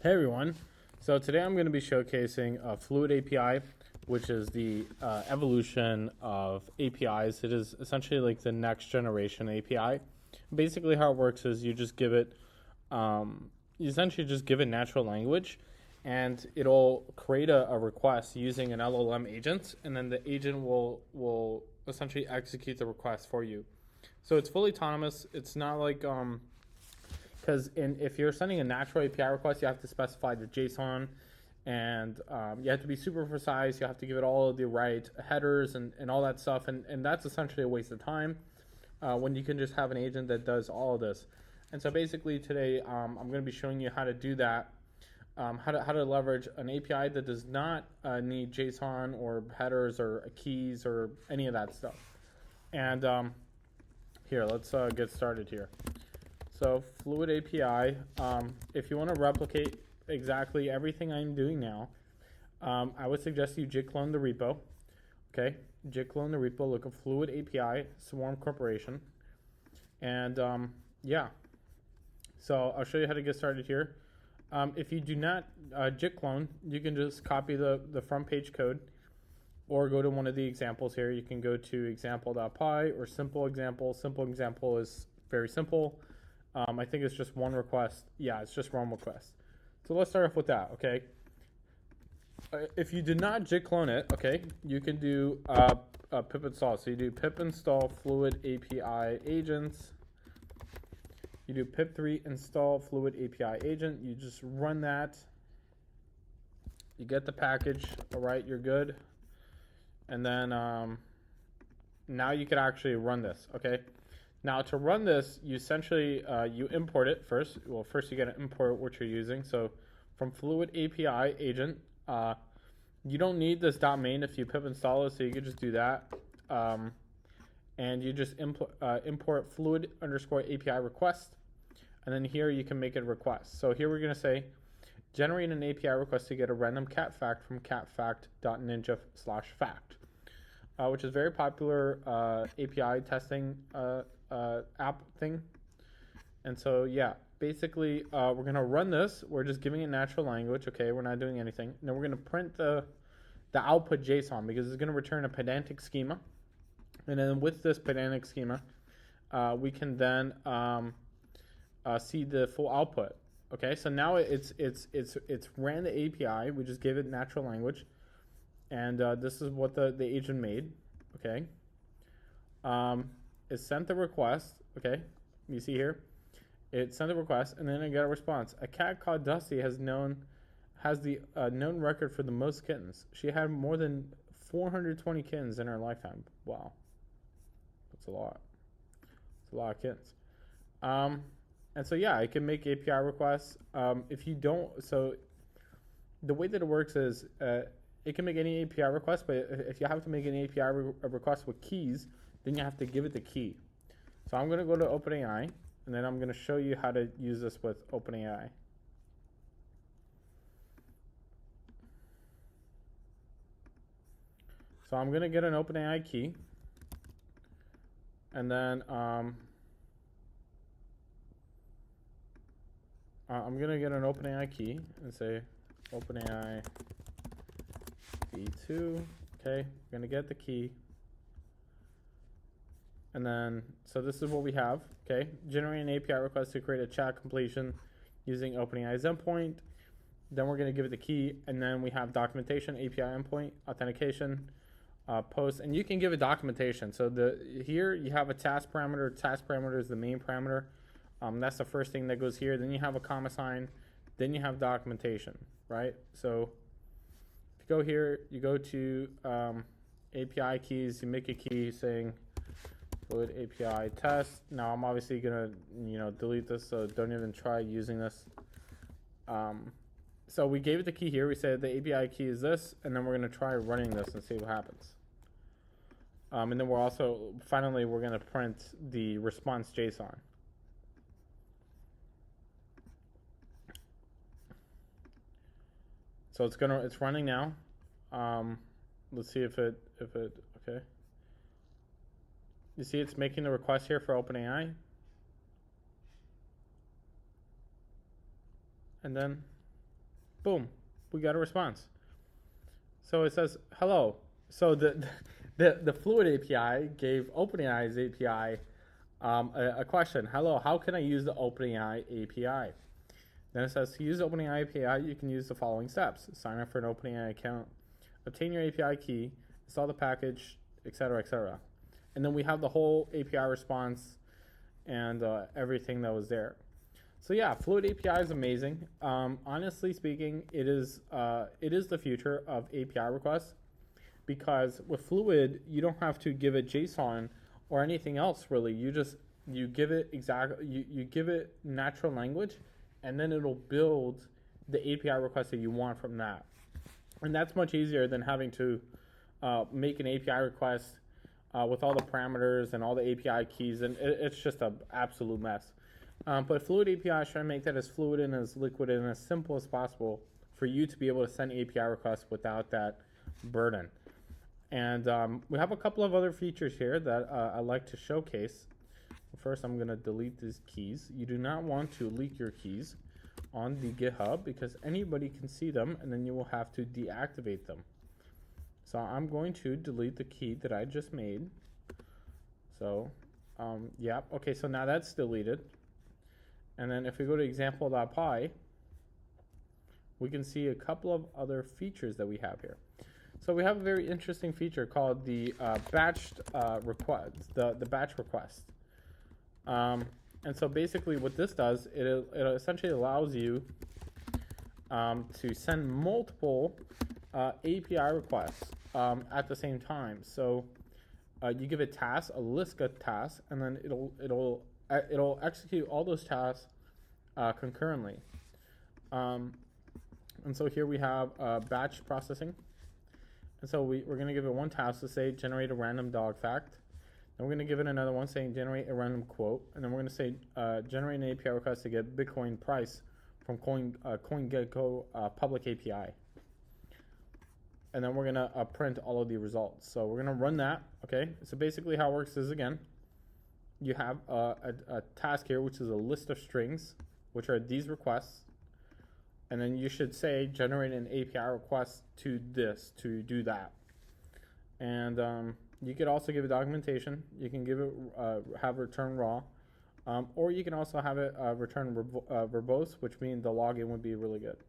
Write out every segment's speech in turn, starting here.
Hey everyone, so today I'm going to be showcasing FluidAPI, which is the evolution of APIs. It is essentially like the next generation API. Basically how it works is you just give it, you essentially just give it natural language and it'll create a request using an LLM agent, and then the agent will essentially execute the request for you. So it's fully autonomous. It's not like because if you're sending a natural API request, you have to specify the JSON, and you have to be super precise. You have to give it all of the right headers and all that stuff, and that's essentially a waste of time when you can just have an agent that does all of this. And so basically today I'm going to be showing you how to do that, how to leverage an API that does not need JSON or headers or keys or any of that stuff. And here, let's get started here. So FluidAPI, if you want to replicate exactly everything I'm doing now, I would suggest you git clone the repo. Okay, git clone the repo, look at FluidAPI, Swarm Corporation. And yeah, so I'll show you how to get started here. If you do not git clone, you can just copy the front page code or go to one of the examples here. You can go to example.py or simple example. Simple example is very simple. I think it's just one request. Yeah, it's just one request. So let's start off with that, okay? If you did not git clone it, okay, you can do pip install. So you do pip install FluidAPI agents. You do pip3 install FluidAPI agent. You just run that. You get the package. All right, you're good. And then now you can actually run this, okay? Now to run this, you essentially, you import it first. Well, first you got to import what you're using. So from FluidAPI agent, you don't need this .main if you pip install it, so you can just do that. And you just import fluid_API request. And then here you can make it a request. So here we're going to say, generate an API request to get a random cat fact from catfact.ninja/fact, which is very popular API testing app thing. And so yeah, basically we're going to run this. We're just giving it natural language. Okay, we're not doing anything. Now we're going to print the output JSON because it's going to return a pedantic schema. And then with this pedantic schema, we can then see the full output. Okay, so now it's ran the API. We just gave it natural language, and this is what the agent made. Okay, it sent the request. Okay, you see here, it sent the request, and then it got a response. A cat called Dusty has the known record for the most kittens. She had more than 420 kittens in her lifetime. Wow, that's a lot. It's a lot of kittens. And so yeah, it can make API requests. If you don't, so the way that it works is it can make any API request, but if you have to make an API request with keys, then you have to give it the key. So I'm going to go to OpenAI, and then I'm going to show you how to use this with OpenAI. So I'm going to get an OpenAI key, and then I'm going to get an OpenAI key and say OpenAI v2. Okay, I'm going to get the key. And then, so this is what we have. Okay, generate an API request to create a chat completion using OpenAI's endpoint. Then we're going to give it the key. And then we have documentation, API endpoint, authentication, post. And you can give it documentation. So here you have a task parameter. Task parameter is the main parameter. That's the first thing that goes here. Then you have a comma sign. Then you have documentation, right? So if you go here, you go to API keys. You make a key saying FluidAPI test. Now I'm obviously gonna delete this, so don't even try using this. So we gave it the key here. We said the API key is this, and then we're gonna try running this and see what happens. And then we're also finally we're gonna print the response JSON. So it's running now. Let's see if it okay. You see it's making the request here for OpenAI. And then boom, we got a response. So it says hello. So the Fluid API gave OpenAI's API a question. Hello, how can I use the OpenAI API? Then it says to use the OpenAI API, you can use the following steps: sign up for an OpenAI account, obtain your API key, install the package, etc., etc. And then we have the whole API response and everything that was there. So yeah, Fluid API is amazing. Honestly speaking, it is the future of API requests, because with Fluid, you don't have to give it JSON or anything else really. You give it you give it natural language, and then it'll build the API request that you want from that. And that's much easier than having to make an API request with all the parameters and all the API keys, and it's just an absolute mess. But Fluid API is trying to make that as fluid and as liquid and as simple as possible for you to be able to send API requests without that burden. And we have a couple of other features here that I like to showcase. First, I'm going to delete these keys. You do not want to leak your keys on the GitHub because anybody can see them, and then you will have to deactivate them. So I'm going to delete the key that I just made. So, yeah, okay, so now that's deleted. And then if we go to example.py, we can see a couple of other features that we have here. So we have a very interesting feature called the batched request, the batch request. And so basically what this does, it essentially allows you to send multiple API requests at the same time. So you give it tasks, a list of tasks, and then it'll execute all those tasks concurrently. And so here we have batch processing. And so we're going to give it one task to say generate a random dog fact. Then we're going to give it another one saying generate a random quote. And then we're going to say generate an API request to get Bitcoin price from CoinGecko public API. And then we're going to print all of the results. So we're going to run that. Okay. So basically how it works is, again, you have a task here, which is a list of strings, which are these requests. And then you should say generate an API request to this, to do that. And you could also give it documentation. You can give it have return raw, or you can also have it return verbose, which means the login would be really good.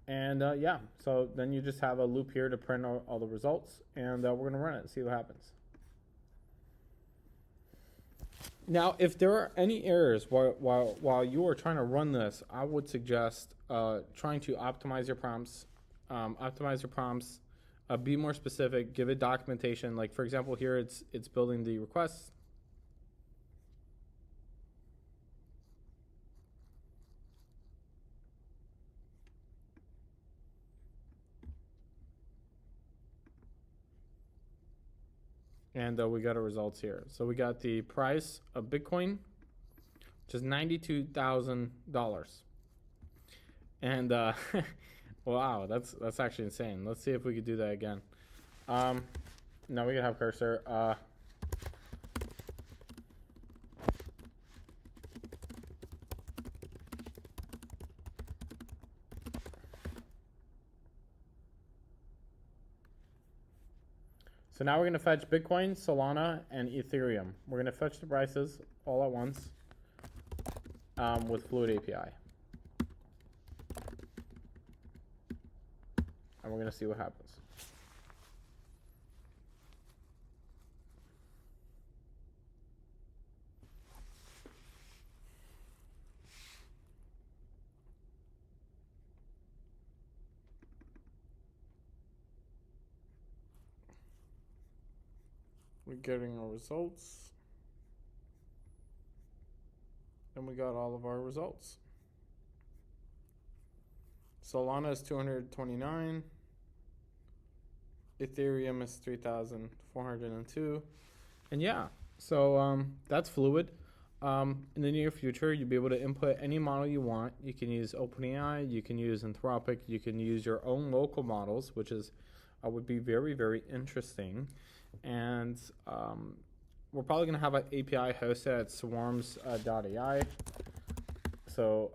And yeah, so then you just have a loop here to print all the results, and we're going to run it and see what happens. Now, if there are any errors while you are trying to run this, I would suggest trying to optimize your prompts. Be more specific. Give it documentation. Like for example, here it's building the requests. And we got our results here. So we got the price of Bitcoin, which is $92,000. And wow, that's actually insane. Let's see if we could do that again. Now we can have cursor. So now we're going to fetch Bitcoin, Solana, and Ethereum. We're going to fetch the prices all at once with Fluid API. And we're going to see what happens. We're getting our results. And we got all of our results. Solana is 229. Ethereum is 3,402. And yeah, so that's Fluid. In the near future, you'll be able to input any model you want. You can use OpenAI, you can use Anthropic, you can use your own local models, which is would be very, very interesting. And we're probably going to have an API hosted at swarms.ai. So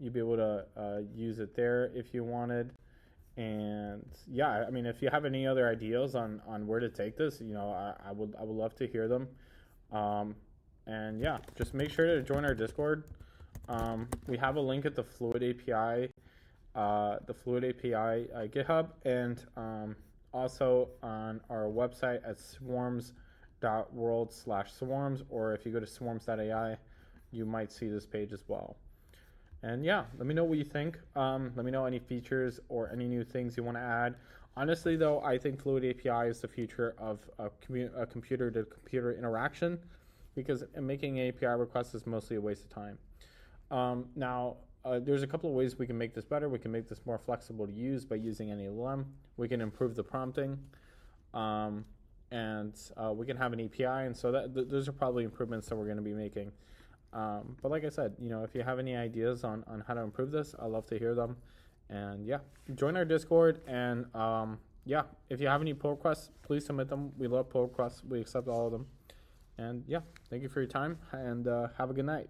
you'd be able to use it there if you wanted. And yeah, I mean, if you have any other ideas on where to take this, I would love to hear them. And yeah, just make sure to join our Discord. We have a link at the FluidAPI, GitHub, and also on our website at swarms.world/swarms, or if you go to swarms.ai, you might see this page as well. And yeah, let me know what you think. Let me know any features or any new things you want to add. Honestly, though, I think FluidAPI is the future of a computer-to-computer interaction, because making API requests is mostly a waste of time. Now, there's a couple of ways we can make this better. We can make this more flexible to use by using an LLM. We can improve the prompting, and we can have an API. And so those are probably improvements that we're going to be making. But like I said, if you have any ideas on how to improve this, I'd love to hear them. And yeah, join our Discord. And yeah, if you have any pull requests, please submit them. We love pull requests. We accept all of them. And yeah, thank you for your time, and have a good night.